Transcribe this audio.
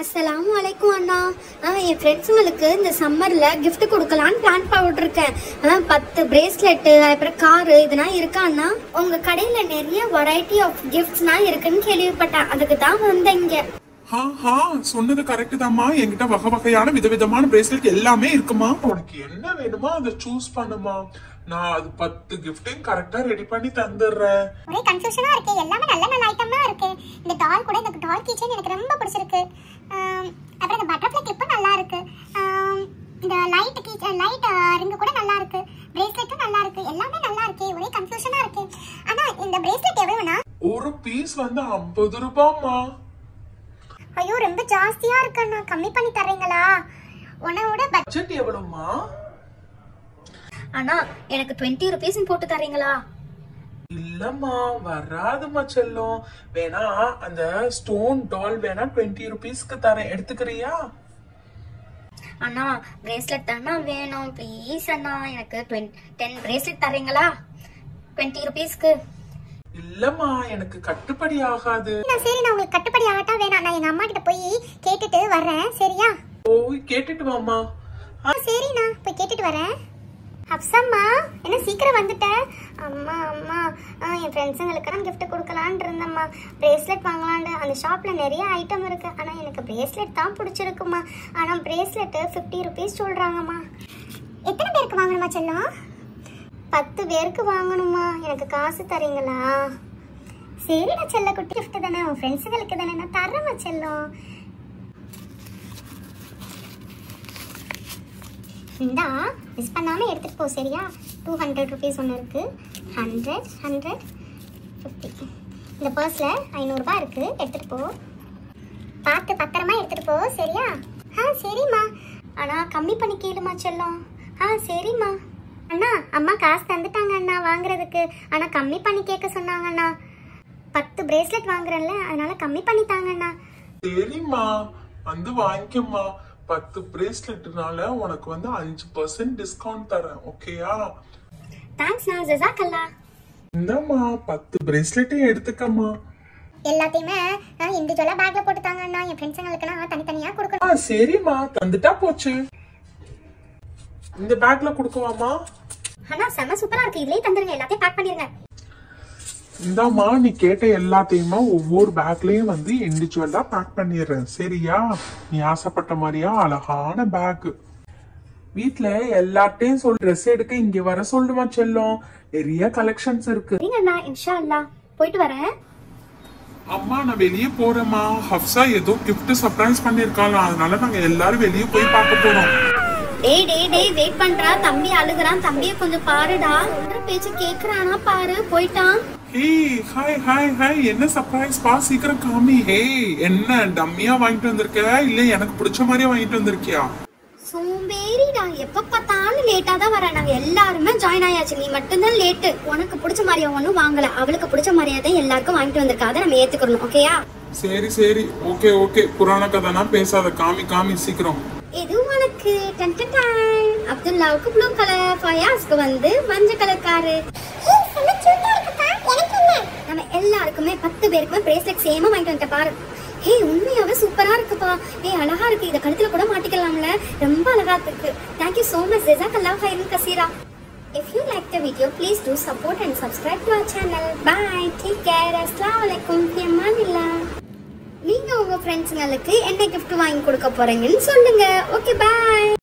அஸ்ஸலாமு அலைக்கும் அண்ணா. என் ஃப்ரெண்ட்ஸுங்களுக்கு இந்த சம்மரில் கிஃப்ட் கொடுக்கலான்னு பிளான் போட்டிருக்கேன். 10 பிரேஸ்லெட்டு, அப்புறம் காரு இதெல்லாம் இருக்கா அண்ணா? உங்கள் கடையில் நிறைய வெரைட்டி ஆஃப் கிஃப்ட்ஸ்லாம் இருக்குன்னு கேள்விப்பட்டேன். அதுக்கு தான் வந்தேன் இங்கே. சொன்னது கரெக்ட் தாம்மா. என்கிட்ட வகை வகையான விதவிதமான பிரேஸ்லெட் எல்லாமே இருக்குமா. உனக்கு என்ன வேணுமோ அதை சூஸ் பண்ணுமா. நான் அது 10 கிஃப்டையும் கரெக்டா ரெடி பண்ணி தந்துடுறேன். ஒரே கன்ஃபியூஷனா இருக்கு. எல்லாமே நல்ல நல்ல ஐட்டமா இருக்கு. இந்த டால் கூட, இந்த டால் கீச்சன் எனக்கு ரொம்ப பிடிச்சிருக்கு. அப்புறம் இந்த பட்டர்ஃப்ளை கிளிப் நல்லா இருக்கு. இந்த லைட் கீச்சன், லைட் ரிங் கூட நல்லா இருக்கு. பிரேஸ்லெட்டும் நல்லா இருக்கு. எல்லாமே நல்லா இருக்கு. ஒரே கன்ஃபியூஷனா இருக்கு. ஆனா இந்த பிரேஸ்லெட் எவ்வளவுனா? ஒரு பீஸ் வந்து 50 ரூபாய்மா. ஐயோ, ரொம்ப ஜாஸ்தியா இருக்கு அண்ணா. கம்மி பண்ணி தர்றீங்களா? உன்னோட பட்ஜெட் எவ்வளவுமா? அண்ணா எனக்கு 20 ருபீஸ் போட்டு தரீங்களா? இல்லம்மா, வராதுமா செல்லம். வேணா அந்த ஸ்டோன் டால் வேணா 20 ருபீஸ்க்கு தரேன், எடுத்துக்கிறியா? அண்ணா பிரேஸ்லெட் தானே வேணும், ப்ளீஸ் அண்ணா. எனக்கு 10 பிரேஸ்லெட் தரீங்களா 20 ருபீஸ்க்கு? இல்லம்மா, எனக்கு கட்டுப்படி ஆகாது. சரி, நான் உங்களுக்கு கட்டுப்படி ஆகட்டா வேணாம். நான் எங்க அம்மா கிட்ட போய் கேட்டுட்டு வரேன். சரியா? போய் கேட்டுட்டு வாமா. சரிண்ணா, போய் கேட்டுட்டு வரேன். அப்சம்மா, என்ன சீக்கிரம் வந்துட்ட? அம்மா அம்மா என் ஃப்ரெண்ட்ஸுங்களுக்கு நான் கிஃப்ட் கொடுக்கலான்னு இருந்தேம்மா. பிரேஸ்லெட் வாங்கலான்னு. அந்த ஷாப்பில் நிறைய ஐட்டம் இருக்குது. ஆனால் எனக்கு பிரேஸ்லெட் தான் பிடிச்சிருக்குமா. ஆனால் பிரேஸ்லெட்டு 50 ருபீஸ் சொல்கிறாங்கம்மா. எத்தனை பேருக்கு வாங்கணுமா செல்லம்? 10 பேருக்கு வாங்கணுமா. எனக்கு காசு தரீங்களா? சரிடா செல்ல குட்டி, கிஃப்ட் தானே, உன் ஃப்ரெண்ட்ஸுங்களுக்கு தானே, நான் தரேம்மா செல்லம். இந்தா, மிஸ் பண்ணாமல் எடுத்துகிட்டு போ. சரியா? 200 ருபீஸ் ஒன்று இருக்குது. 100, 100, 50. இந்த பர்ஸில் 500 ரூபாய் இருக்குது. எடுத்துகிட்டு போ. பார்த்து பத்திரமா எடுத்துகிட்டு போ. சரியா? சரிம்மா. ஆனால் கம்மி பண்ணி கேளுமா செல்லம். சரிம்மா. அண்ணா, அம்மா காசு தந்துட்டாங்க அண்ணா வாங்குறதுக்கு. ஆனால் கம்மி பண்ணி கேட்க சொன்னாங்க அண்ணா. 10 பிரேஸ்லெட் வாங்குறேன்ல, அதனால கம்மி பண்ணித்தாங்க அண்ணா. சரிம்மா, வந்து வாங்கிக்கம்மா. 10 பிரேஸ்லெட்னால உனக்கு வந்து 5% டிஸ்கவுண்ட் தரேன். ஓகேயா? தேங்க்ஸ்ண்ணா, ஜஸாக்கல்லா. இந்தம்மா 10 பிரேஸ்லெட்டையும் எடுத்துக்கம்மா. எல்லாத்தையுமே இண்டிவிஜுவலா பேக்ல போட்டு தாங்க அண்ணா. என் ஃப்ரெண்ட்ஸுங்களுக்கு நான் தனித்தனியா கொடுக்கணும். சரிம்மா, தந்துட்டா போச்சு. இந்த பேக்ல கொடுக்கவாமா? அண்ணா செம்ம சூப்பரா இருக்கு. இதுலயே தந்துருங்க, எல்லாத்தையும் பேக் பண்ணிருங்க. இந்தாம்மா, நீ கேட்ட எல்லாத்தையுமா ஒவ்வொரு பேக்லயும் வந்து இண்டிவிஜுவலா பேக் பண்ணிடுறேன். சரியா? நீ ஆசைப்பட்ட மாதிரியா அழகான பேக். வீட்டுல எல்லார்ட்டையும் ட்ரெஸ் எடுக்க இங்க வர சொல்லுமா செல்லம். நிறைய கலெக்ஷன்ஸ் இருக்கு. அண்ணா இன்ஷா அல்லாஹ் போயிட்டு வரேன். அம்மா, நான் வெளியே போறேம்மா. ஹப்சா ஏதோ கிஃப்ட் சர்ப்ரைஸ் பண்ணிருக்காங்க, அதனால நாங்க எல்லாரும் வெளியே போய் பார்க்க போறோம். டேய் வெயிட் பண்றா. தம்பி அழுகுறான், தம்பியை கொஞ்சம் பாருடா. பேச்சு கேக்குறானா பாரு. போயிட்டான். ஹாய், என்ன சர்ப்ரைஸ் பா, சீக்கிரம் காமி. என்ன டம்மியா வாங்கிட்டு வந்திருக்க, இல்ல எனக்கு பிடிச்ச மாதிரியே வாங்கிட்டு வந்திருக்கியா? சோம்பேறிடா, எப்ப பார்த்தாலும் லேட்டா தான் வர. நாங்க எல்லாருமே ஜாயின் ஆயாச்சு, நீ மட்டும்தான் லேட்டு. உனக்கு பிடிச்ச மாதிரியா ஒன்னும் வாங்கல, அவளுக்கு பிடிச்ச மாதிரியா தான் எல்லாருக்கும் வாங்கிட்டு வந்திருக்கா. அதை நம்ம ஏத்துக்கணும். ஓகேயா? சரி, ஓகே. புராண கதைனா பேசாத, காமி சீக்கிரம். இது உனக்கு அப்துல்லாவுக்கு ப்ளூ கலர், ஃபயாஸ்க்கு வந்து மஞ்சள் கலர் காரு. நம்ம எல்லாருக்குமே 10 பேருக்குமே பிரேஸ்லெட் சேமா வாங்கிட்டு வந்துட்ட பாரு. உண்மையாவே சூப்பரா இருக்குப்பா. அழகா இருக்கு. இத கழுத்துல கூட மாட்டிக்கலாம்ல, ரொம்ப அழகா இருக்கு. Thank you so much, ஜஸாக்கல்லாஹு கைரன் கசீரா. If you like the video, please do support and subscribe to our channel. Bye, take care. Assalamu alaikum. Yamanillah. நீங்க உங்க ஃப்ரெண்ட்ஸ்ங்களுக்கு என்ன gift வாங்கி கொடுக்க போறீங்கன்னு சொல்லுங்க. Okay, by.